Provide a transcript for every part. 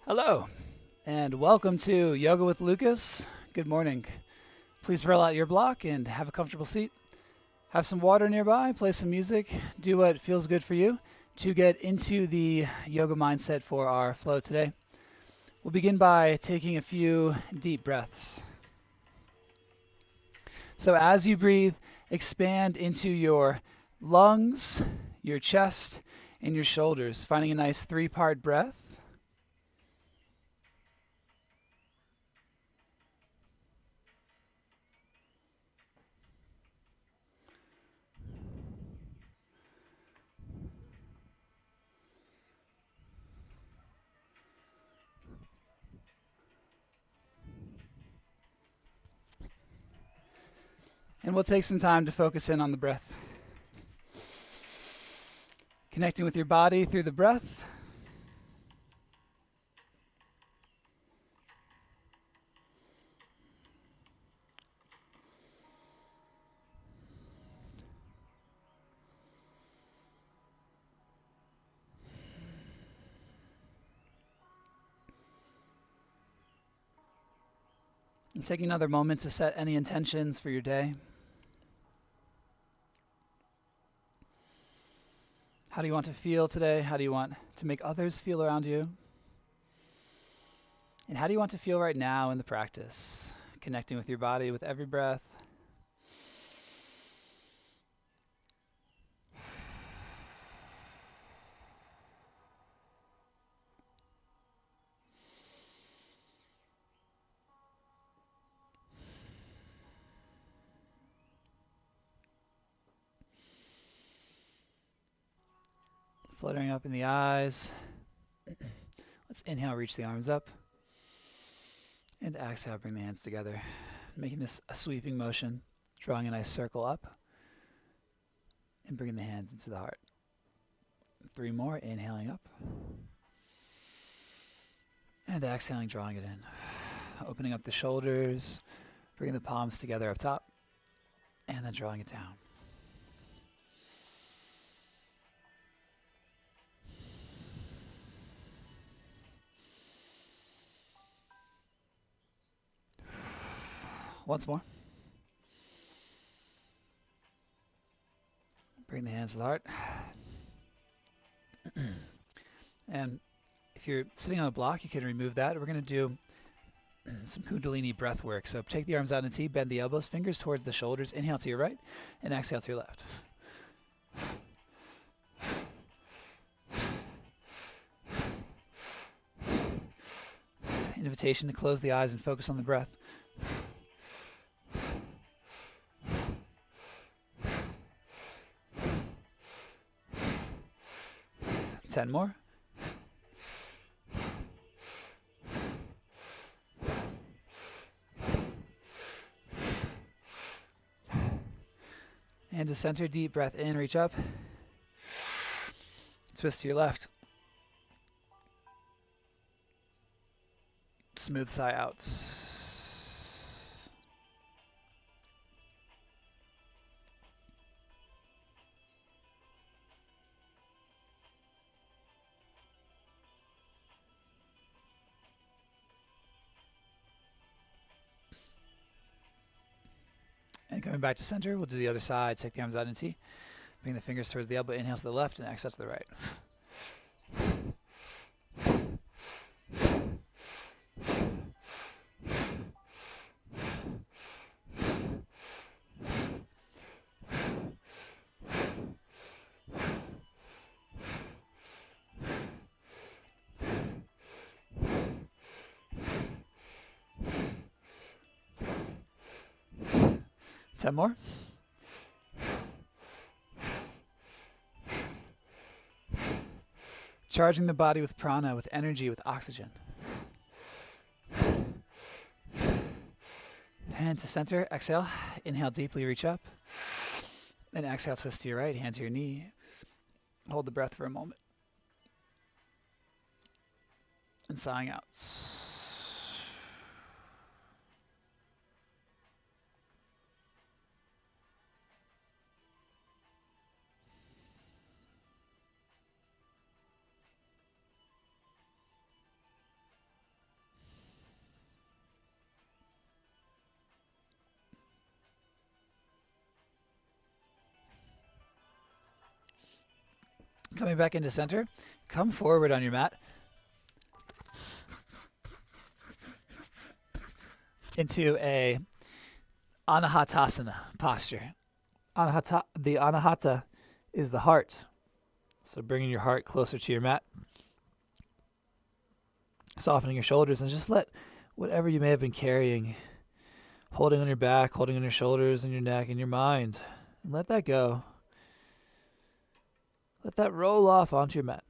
Hello, and welcome to Yoga with Lucas. Good morning. Please roll out your block and have a comfortable seat. Have some water nearby, play some music, do what feels good for you to get into the yoga mindset for our flow today. We'll begin by taking a few deep breaths. So as you breathe, expand into your lungs, your chest, and your shoulders, finding a nice three-part breath. And we'll take some time to focus in on the breath. Connecting with your body through the breath. And taking another moment to set any intentions for your day. How do you want to feel today? How do you want to make others feel around you? And how do you want to feel right now in the practice? Connecting with your body with every breath. Fluttering up in the eyes. Let's inhale, reach the arms up. And exhale, bring the hands together. Making this a sweeping motion, drawing a nice circle up. And bringing the hands into the heart. 3 more, inhaling up. And exhaling, drawing it in. Opening up the shoulders, bringing the palms together up top. And then drawing it down. Once more. Bring the hands to the heart. And if you're sitting on a block, you can remove that. We're going to do some Kundalini breath work. So take the arms out in T, bend the elbows, fingers towards the shoulders. Inhale to your right and exhale to your left. Invitation to close the eyes and focus on the breath. 10 more. And to center, deep breath in, reach up. Twist to your left. Smooth sigh out. And coming back to center, we'll do the other side. Take the arms out in T. Bring the fingers towards the elbow. Inhale to the left and exhale to the right. Ten more. Charging the body with prana, with energy, with oxygen. And to center, exhale. Inhale deeply, reach up. Then exhale, twist to your right, hand to your knee. Hold the breath for a moment. And sighing out. Coming back into center, come forward on your mat into a anahatasana posture. The anahata is the heart. So bringing your heart closer to your mat, softening your shoulders, and just let whatever you may have been carrying, holding on your back, holding on your shoulders and your neck and your mind, let that go. Let that roll off onto your mat.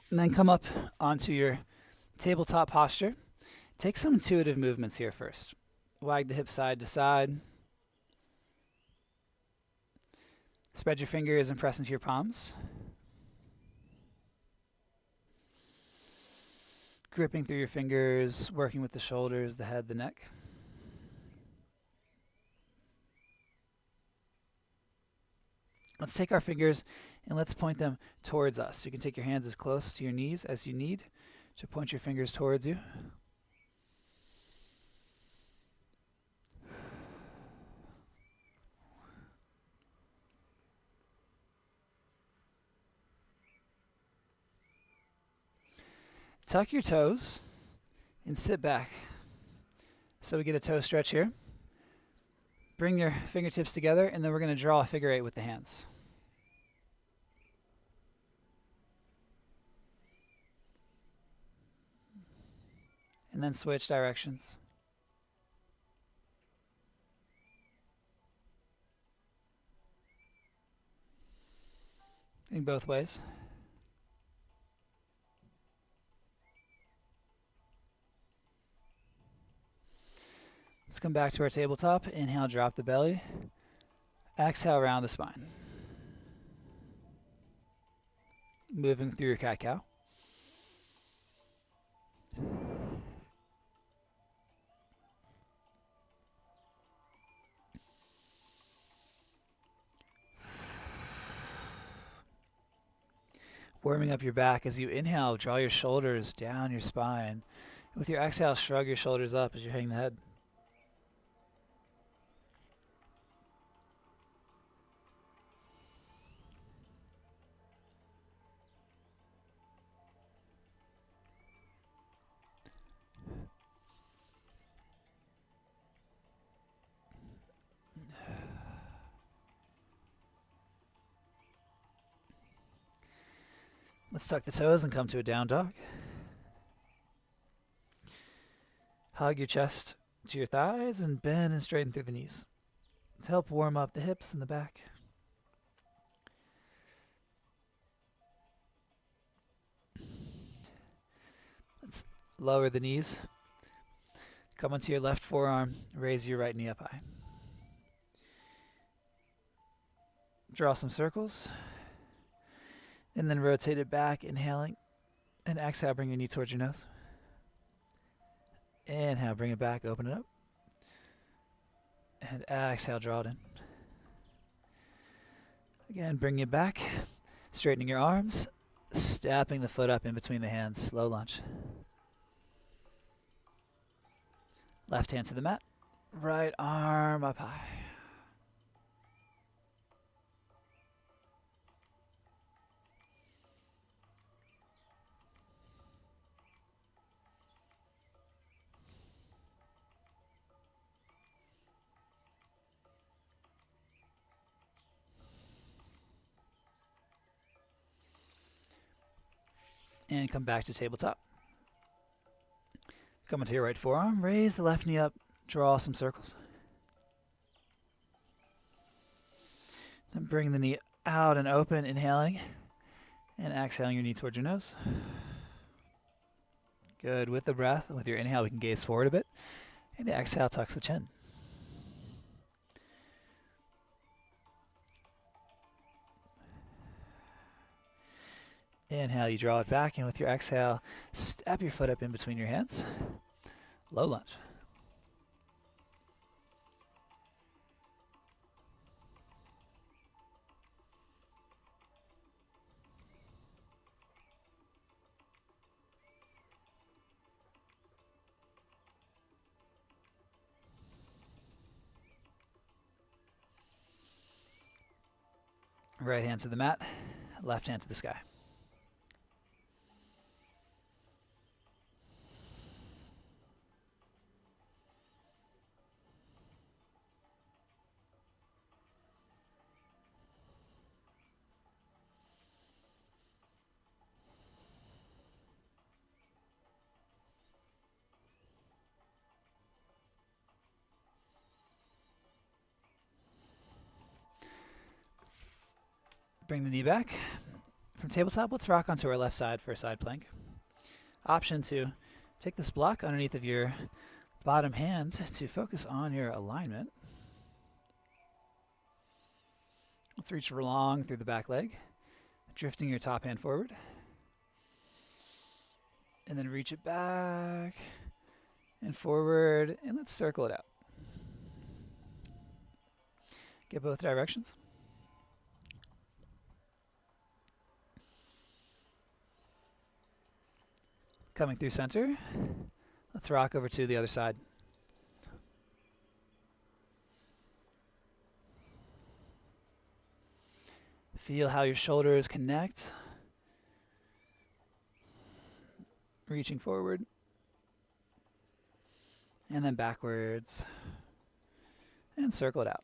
And then come up onto your tabletop posture. Take some intuitive movements here first. Wag the hips side to side. Spread your fingers and press into your palms. Gripping through your fingers, working with the shoulders, the head, the neck. Let's take our fingers and let's point them towards us. You can take your hands as close to your knees as you need to point your fingers towards you. Tuck your toes and sit back. So we get a toe stretch here. Bring your fingertips together, and then we're going to draw a figure eight with the hands. And then switch directions. In both ways. Let's come back to our tabletop. Inhale, drop the belly. Exhale, round the spine. Moving through your cat-cow. Warming up your back as you inhale, draw your shoulders down your spine. With your exhale, shrug your shoulders up as you hang the head. Let's tuck the toes and come to a down dog. Hug your chest to your thighs and bend and straighten through the knees to help warm up the hips and the back. Let's lower the knees. Come onto your left forearm. Raise your right knee up high. Draw some circles. And then rotate it back, inhaling. And exhale, bring your knee towards your nose. Inhale, bring it back, open it up. And exhale, draw it in. Again, bring it back, straightening your arms, stepping the foot up in between the hands, slow lunge. Left hand to the mat, right arm up high. And come back to tabletop. Come onto your right forearm, raise the left knee up, draw some circles. Then bring the knee out and open, inhaling, and exhaling your knee towards your nose. Good. With the breath, with your inhale, we can gaze forward a bit. And the exhale, tucks the chin. Inhale, you draw it back, and with your exhale, step your foot up in between your hands. Low lunge. Right hand to the mat, left hand to the sky. Bring the knee back. From tabletop, let's rock onto our left side for a side plank. Option to take this block underneath of your bottom hand to focus on your alignment. Let's reach long through the back leg, drifting your top hand forward. And then reach it back and forward, and let's circle it out. Get both directions. Coming through center, let's rock over to the other side. Feel how your shoulders connect. Reaching forward. And then backwards. And circle it out.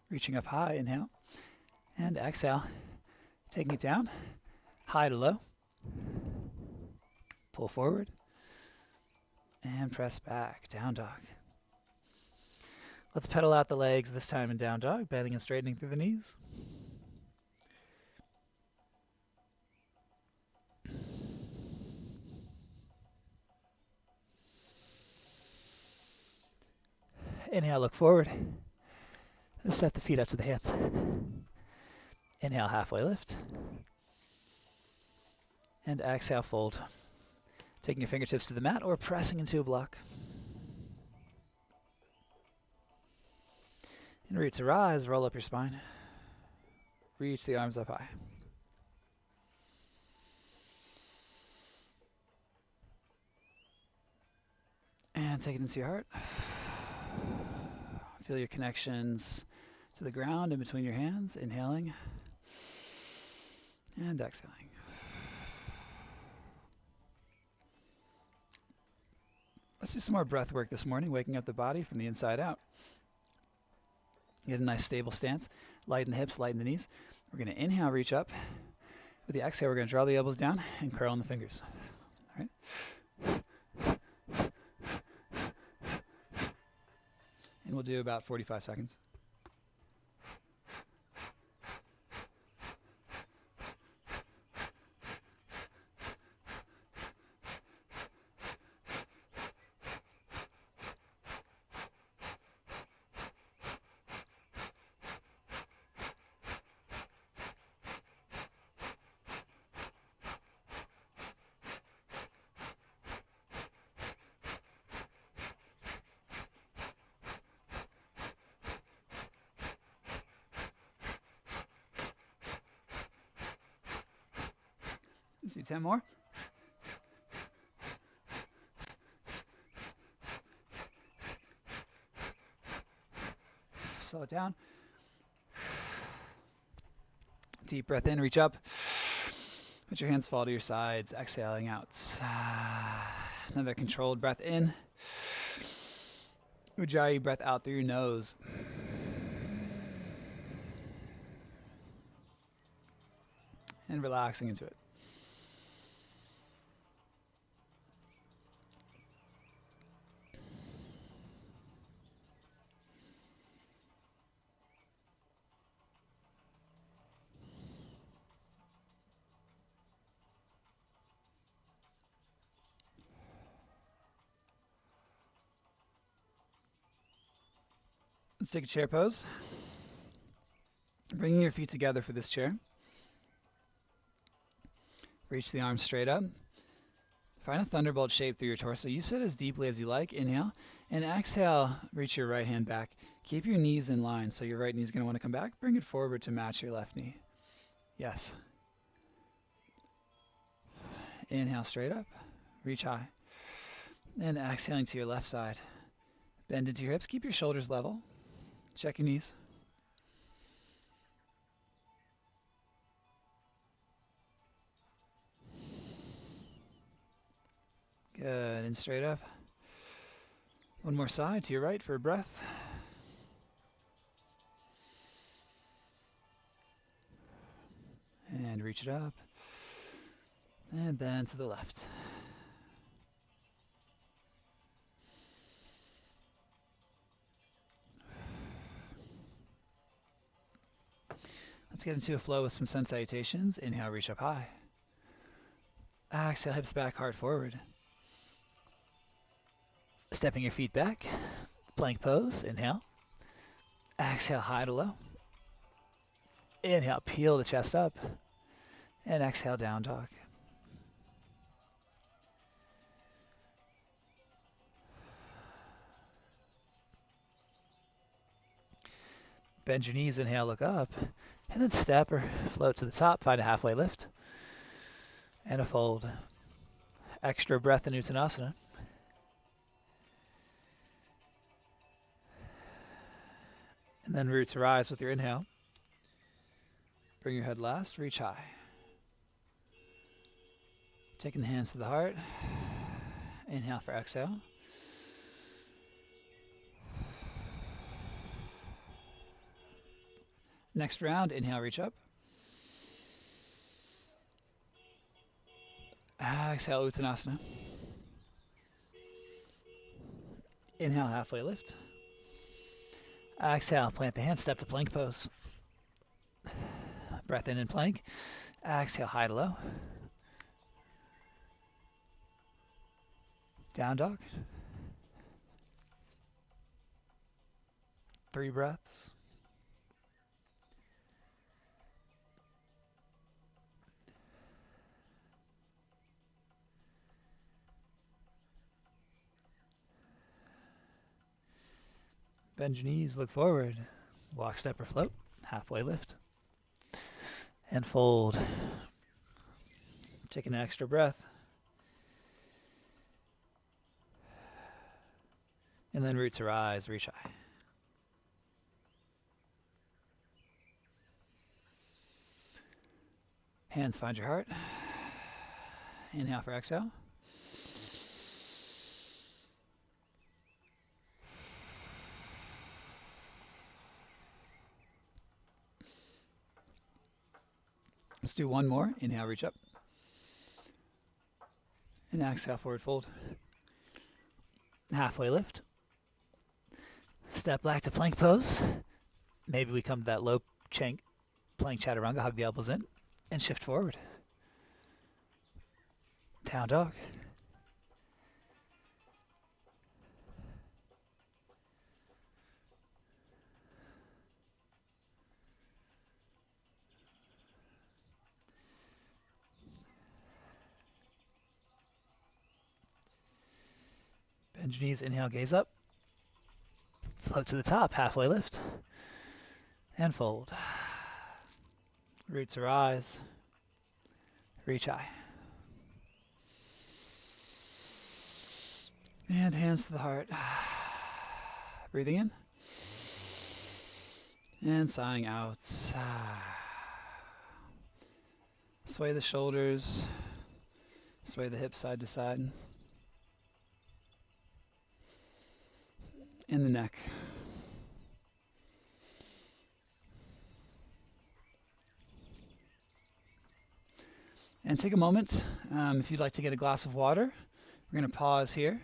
Reaching up high, inhale. And exhale. Taking it down, high to low. Pull forward. And press back, down dog. Let's pedal out the legs this time in down dog, bending and straightening through the knees. Inhale, look forward. And step the feet up to the hands. Inhale, halfway lift. And exhale, fold. Taking your fingertips to the mat or pressing into a block. And root to rise, roll up your spine. Reach the arms up high. And take it into your heart. Feel your connections to the ground in between your hands, inhaling and exhaling. Let's do some more breath work this morning, waking up the body from the inside out. Get a nice stable stance. Lighten the hips, lighten the knees. We're going to inhale, reach up. With the exhale, we're going to draw the elbows down and curl in the fingers. All right. And we'll do about 45 seconds. Let's do 10 more. Slow it down. Deep breath in, reach up. Let your hands fall to your sides, exhaling out. Another controlled breath in. Ujjayi breath out through your nose. And relaxing into it. Let's take a chair pose. Bringing your feet together for this chair. Reach the arms straight up. Find a thunderbolt shape through your torso. You sit as deeply as you like. Inhale. And exhale, reach your right hand back. Keep your knees in line. So your right knee is going to want to come back. Bring it forward to match your left knee. Yes. Inhale straight up. Reach high. And exhaling to your left side. Bend into your hips. Keep your shoulders level. Check your knees. Good, and straight up. One more side to your right for a breath. And reach it up. And then to the left. Let's get into a flow with some sun salutations. Inhale, reach up high. Exhale, hips back, heart forward. Stepping your feet back. Plank pose. Inhale. Exhale, high to low. Inhale, peel the chest up. And exhale, down dog. Bend your knees, inhale, look up. And then step or float to the top. Find a halfway lift. And a fold. Extra breath in Uttanasana. And then root to rise with your inhale. Bring your head last, reach high. Taking the hands to the heart. Inhale for exhale. Next round, inhale, reach up. Exhale, Uttanasana. Inhale, halfway lift. Exhale, plant the hands, step to plank pose. Breath in plank. Exhale, high to low. Down dog. 3 breaths. Bend your knees, look forward. Walk, step, or float. Halfway lift. And fold. Taking an extra breath. And then root to rise, reach high. Hands find your heart. Inhale for exhale. Let's do one more. Inhale, reach up. And exhale, forward fold. Halfway lift. Step back to plank pose. Maybe we come to that low plank chaturanga, hug the elbows in, and shift forward. Down dog. Bend your knees, inhale, gaze up. Float to the top, halfway lift. And fold. Root to rise. Reach high. And hands to the heart. Breathing in. And sighing out. Sway the shoulders. Sway the hips side to side. In the neck. And take a moment. If you'd like to get a glass of water, we're going to pause here.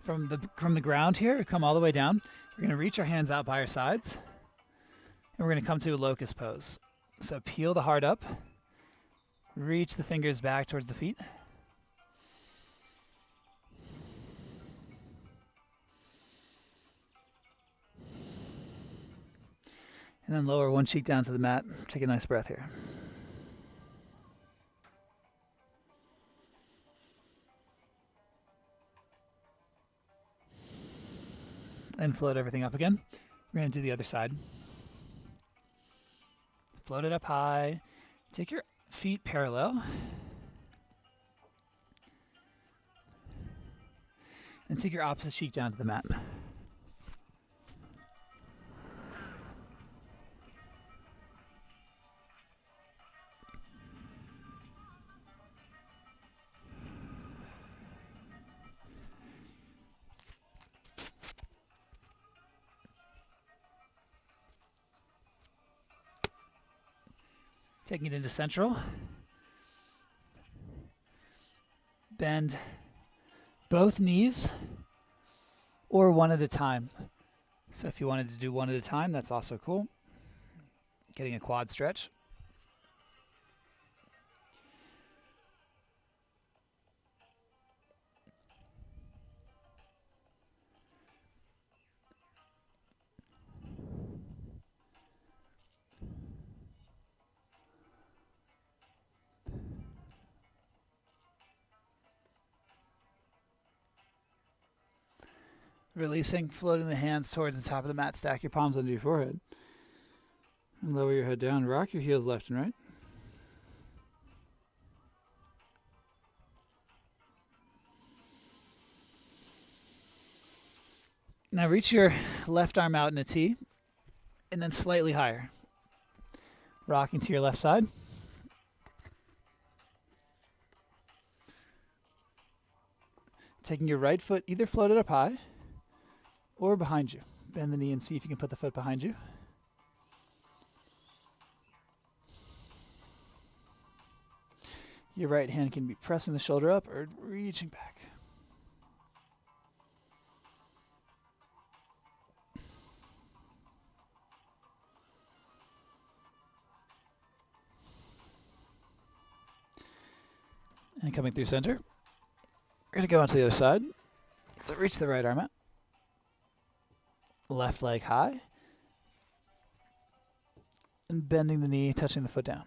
From the ground here, come all the way down. We're going to reach our hands out by our sides. And we're going to come to a locust pose. So peel the heart up. Reach the fingers back towards the feet. And then lower one cheek down to the mat. Take a nice breath here. And float everything up again. We're going to do the other side. Float it up high. Take your feet parallel. And take your opposite cheek down to the mat. Taking it into central. Bend both knees or one at a time. So if you wanted to do one at a time, that's also cool. Getting a quad stretch. Releasing, floating the hands towards the top of the mat. Stack your palms under your forehead. And lower your head down. Rock your heels left and right. Now reach your left arm out in a T. And then slightly higher. Rocking to your left side. Taking your right foot either floated up high or behind you. Bend the knee and see if you can put the foot behind you. Your right hand can be pressing the shoulder up or reaching back. And coming through center. We're going to go onto the other side. So reach the right arm out. Left leg high. And bending the knee, touching the foot down.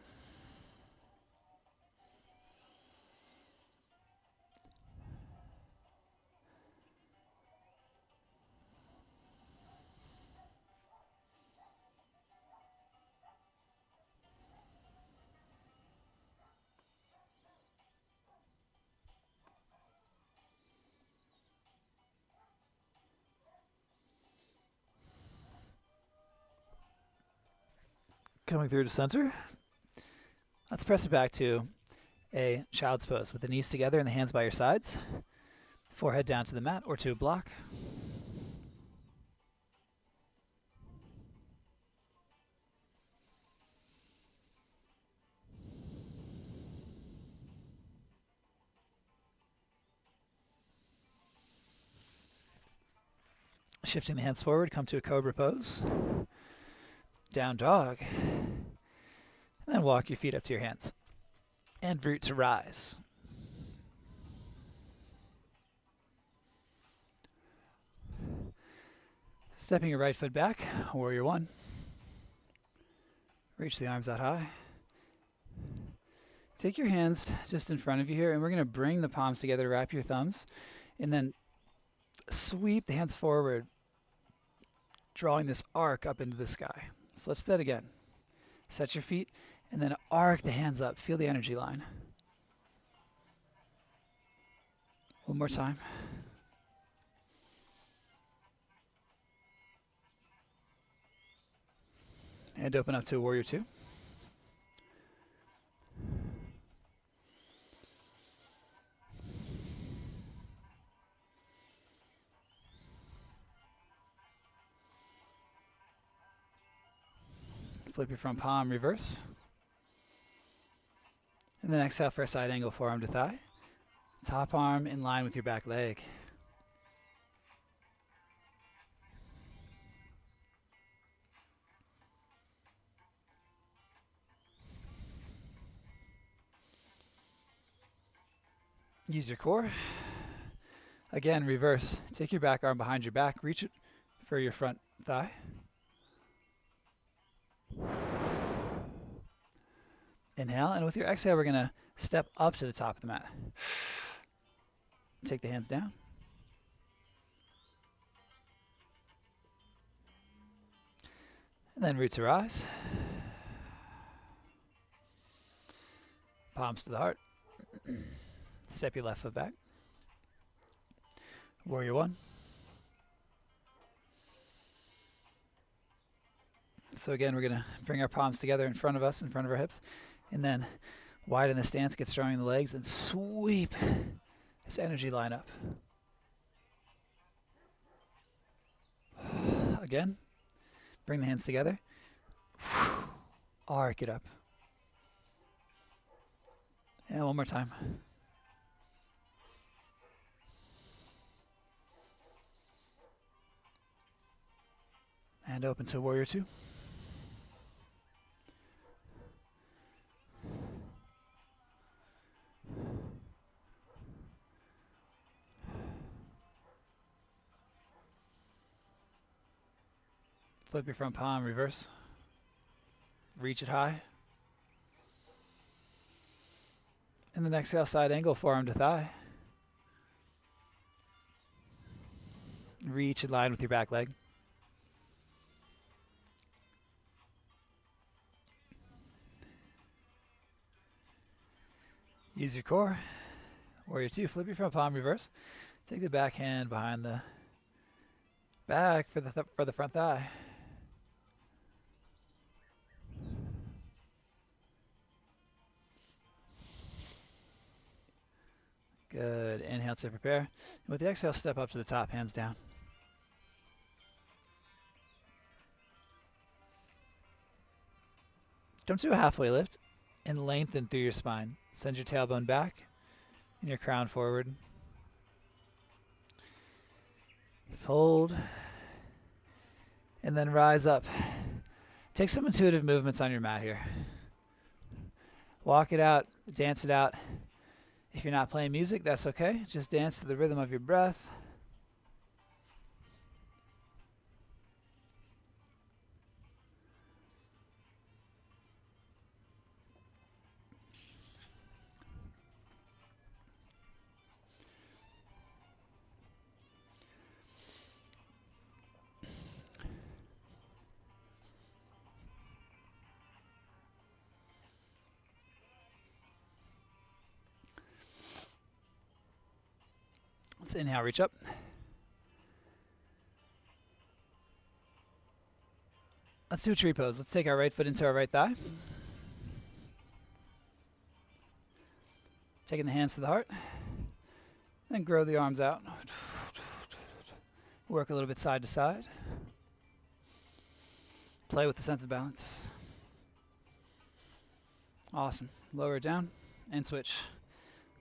Coming through to center. Let's press it back to a child's pose with the knees together and the hands by your sides. Forehead down to the mat or to a block. Shifting the hands forward, come to a cobra pose. Down dog. And then walk your feet up to your hands. And root to rise. Stepping your right foot back, warrior one. Reach the arms out high. Take your hands just in front of you here, and we're going to bring the palms together, wrap your thumbs, and then sweep the hands forward, drawing this arc up into the sky. So let's do that again. Set your feet, and then arc the hands up. Feel the energy line. One more time. And open up to a warrior two. Flip your front palm, reverse. And then exhale for a side angle, forearm to thigh. Top arm in line with your back leg. Use your core. Again, reverse. Take your back arm behind your back. Reach it for your front thigh. Inhale, and with your exhale, we're going to step up to the top of the mat. Take the hands down. And then root to rise. Palms to the heart. Step your left foot back. Warrior one. So again, we're going to bring our palms together in front of us, in front of our hips, and then widen the stance, get strong in the legs, and sweep this energy line up. Again, bring the hands together. Arc it up. And one more time. And open to warrior two. Flip your front palm, reverse. Reach it high. And then exhale, side angle, forearm to thigh. Reach in line with your back leg. Use your core. Warrior two, flip your front palm, reverse. Take the back hand behind the back for the front thigh. Good. Inhale to prepare. And with the exhale, step up to the top, hands down. Jump to a halfway lift and lengthen through your spine. Send your tailbone back and your crown forward. Fold. And then rise up. Take some intuitive movements on your mat here. Walk it out, dance it out. If If you're not playing music, that's okay. Just dance to the rhythm of your breath. Let's inhale, reach up. Let's do a tree pose. Let's take our right foot into our right thigh. Taking the hands to the heart. Then grow the arms out. Work a little bit side to side. Play with the sense of balance. Awesome. Lower it down and switch.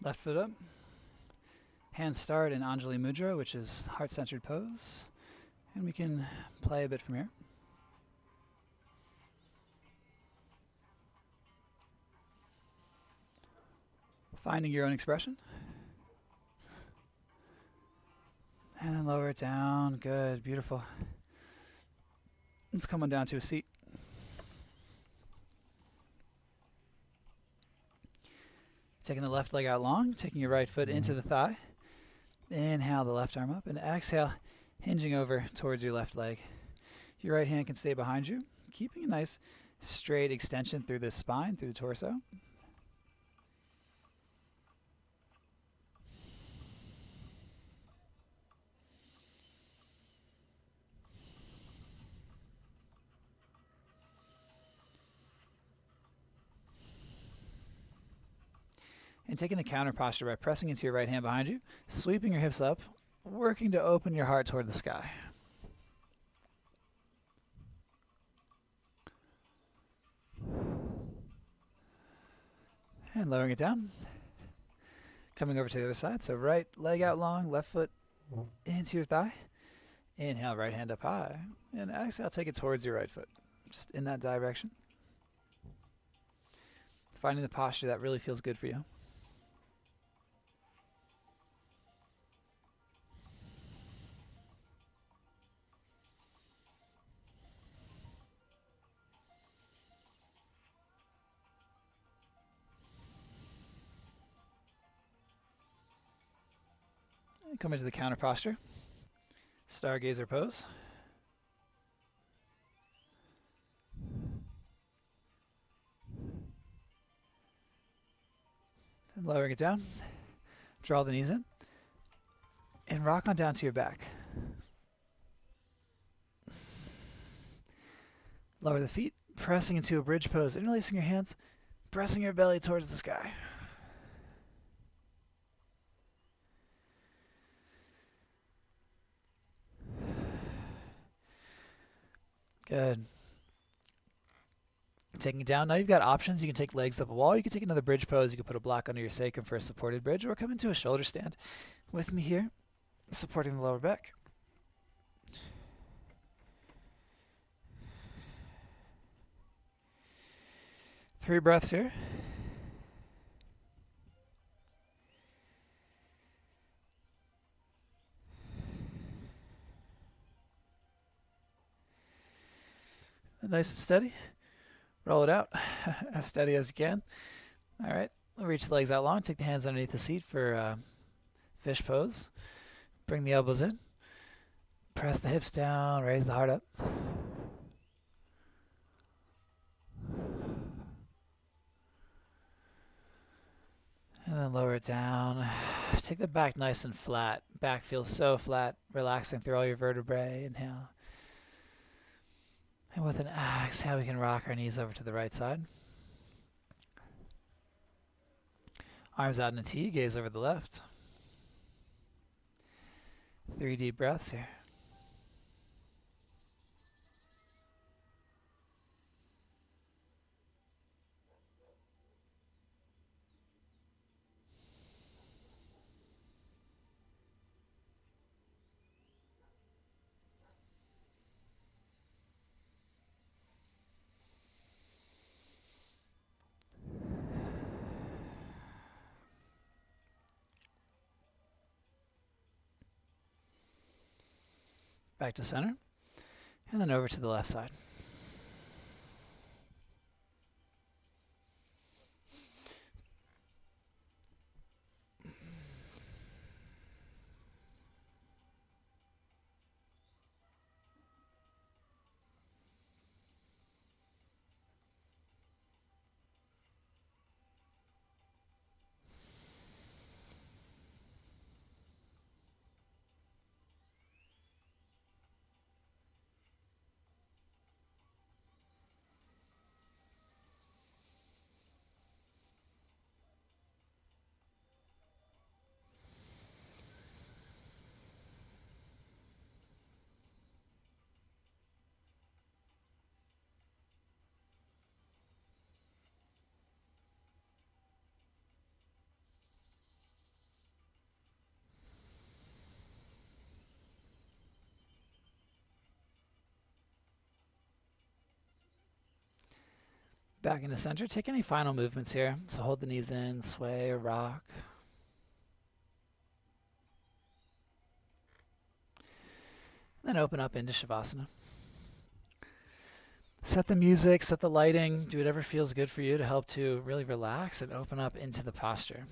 Left foot up. Hands start in Anjali Mudra, which is heart-centered pose. And we can play a bit from here. Finding your own expression. And then lower it down. Good. Beautiful. Let's come on down to a seat. Taking the left leg out long. Taking your right foot into the thigh. Inhale the left arm up. And exhale, hinging over towards your left leg. Your right hand can stay behind you. Keeping a nice straight extension through the spine, through the torso. And taking the counter posture by pressing into your right hand behind you, sweeping your hips up, working to open your heart toward the sky. And lowering it down. Coming over to the other side. So right leg out long, left foot into your thigh. Inhale, right hand up high. And exhale, take it towards your right foot. Just in that direction. Finding the posture that really feels good for you. And come into the counter posture. Stargazer pose. And lowering it down. Draw the knees in. And rock on down to your back. Lower the feet, pressing into a bridge pose, interlacing your hands, pressing your belly towards the sky. Good. Taking it down. Now you've got options. You can take legs up a wall. You can take another bridge pose. You can put a block under your sacrum for a supported bridge, or come into a shoulder stand with me here, supporting the lower back. Three breaths here. Nice and steady. Roll it out as steady as you can. All right. Reach the legs out long. Take the hands underneath the seat for fish pose. Bring the elbows in. Press the hips down. Raise the heart up. And then lower it down. Take the back nice and flat. Back feels so flat. Relaxing through all your vertebrae. Inhale. And with an exhale, we can rock our knees over to the right side. Arms out in a T, gaze over the left. 3 deep breaths here. back to center, and then over to the left side. Back into center. Take any final movements here. So hold the knees in, sway or rock. Then open up into Shavasana. Set the music, set the lighting, do whatever feels good for you to help to really relax and open up into the posture.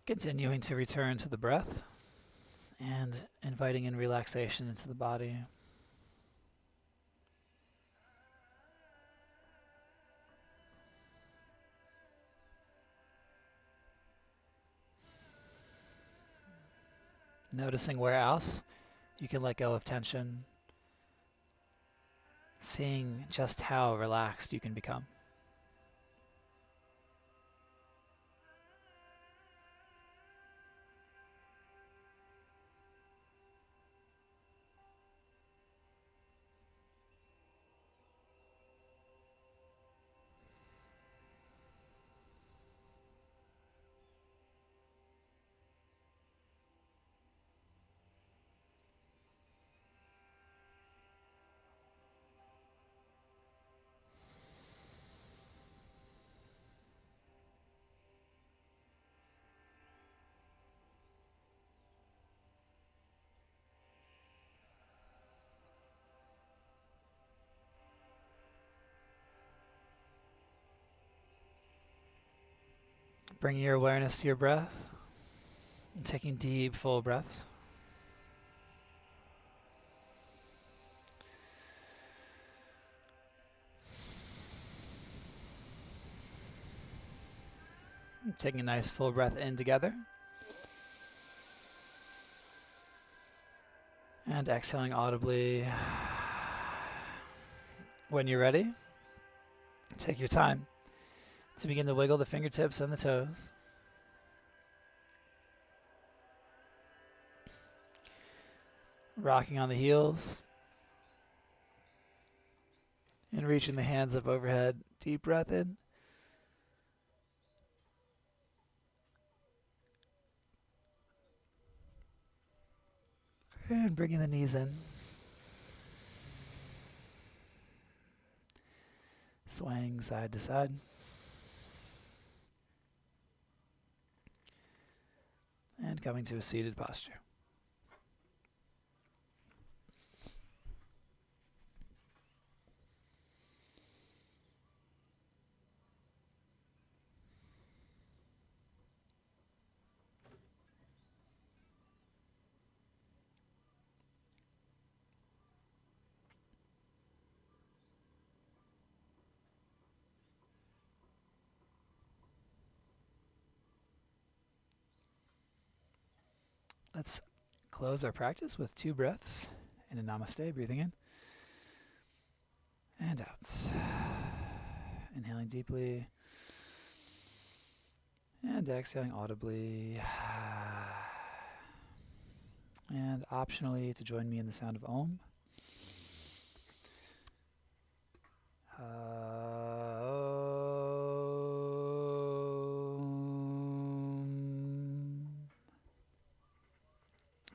Continuing to return to the breath and inviting in relaxation into the body. Noticing where else you can let go of tension, seeing just how relaxed you can become. Bringing your awareness to your breath and taking deep, full breaths. Taking a nice full breath in together. And exhaling audibly. When you're ready, take your time to begin to wiggle the fingertips and the toes. Rocking on the heels. And reaching the hands up overhead. Deep breath in. And bringing the knees in. Swaying side to side. And coming to a seated posture. Let's close our practice with 2 breaths in a namaste, breathing in and out. Inhaling deeply and exhaling audibly. And optionally to join me in the sound of Om.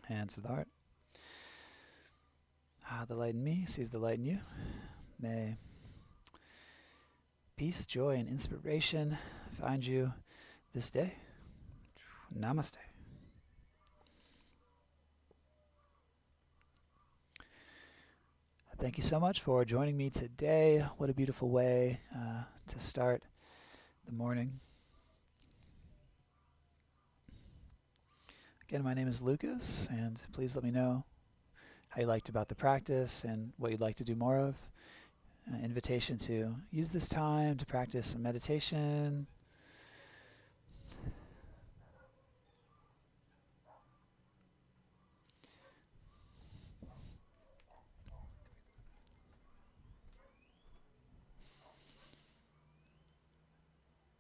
Hands to the heart. The light in me sees the light in you. May peace, joy, and inspiration find you this day. Namaste. Thank you so much for joining me today. What a beautiful way to start the morning. Again, my name is Lucas, and please let me know how you liked about the practice and what you'd like to do more of. Invitation to use this time to practice some meditation,